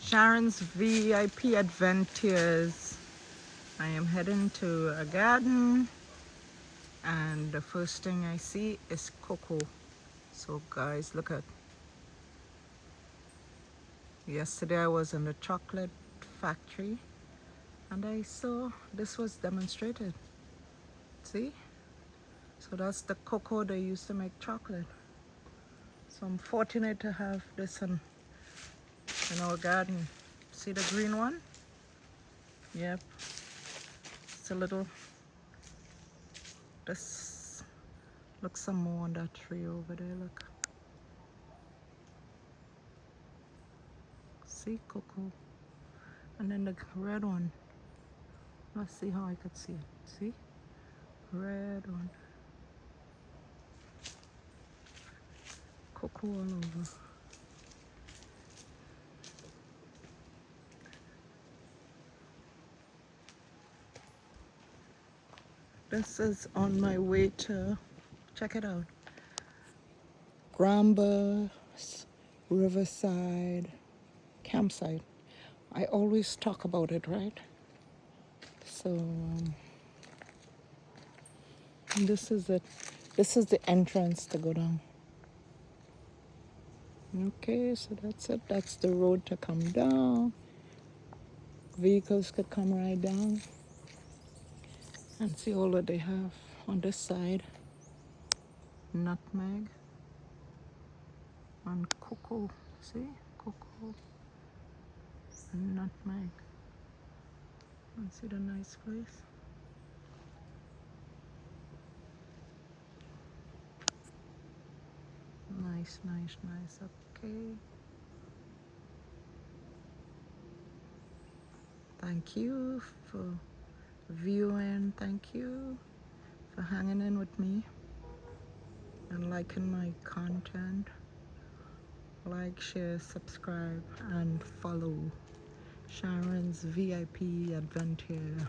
Sharon's VIP Adventures. I am heading to a garden and the first thing I see is cocoa. So guys, look at, yesterday I was in the chocolate factory and I saw this was demonstrated. See? So that's the cocoa they used to make chocolate. So I'm fortunate to have this in our garden. See the green one? Yep. It's a little, this, look some more on that tree over there, look. See, cocoa. And then the red one. Let's see how I could see it. See? Red one. Cocoa all over. This is on my way to, check it out, Grandbras, Riverside, campsite. I always talk about it, right? So this is it. This is the entrance to go down. Okay, so that's it. That's the road to come down. Vehicles could come right down and see all that they have on this side. Nutmeg and cocoa. See? Cocoa and nutmeg. And see the nice place? Nice, nice, nice. Okay. Thank you for viewing. Thank you for hanging in with me and liking my content. Like, share, subscribe, and follow Sharon's VIP Adventure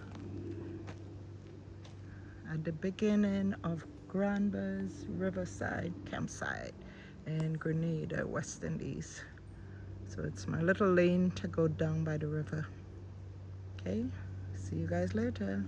at the beginning of Grandbras Riverside campsite in Grenada, West Indies. So it's my little lane to go down by the river. Okay, see you guys later.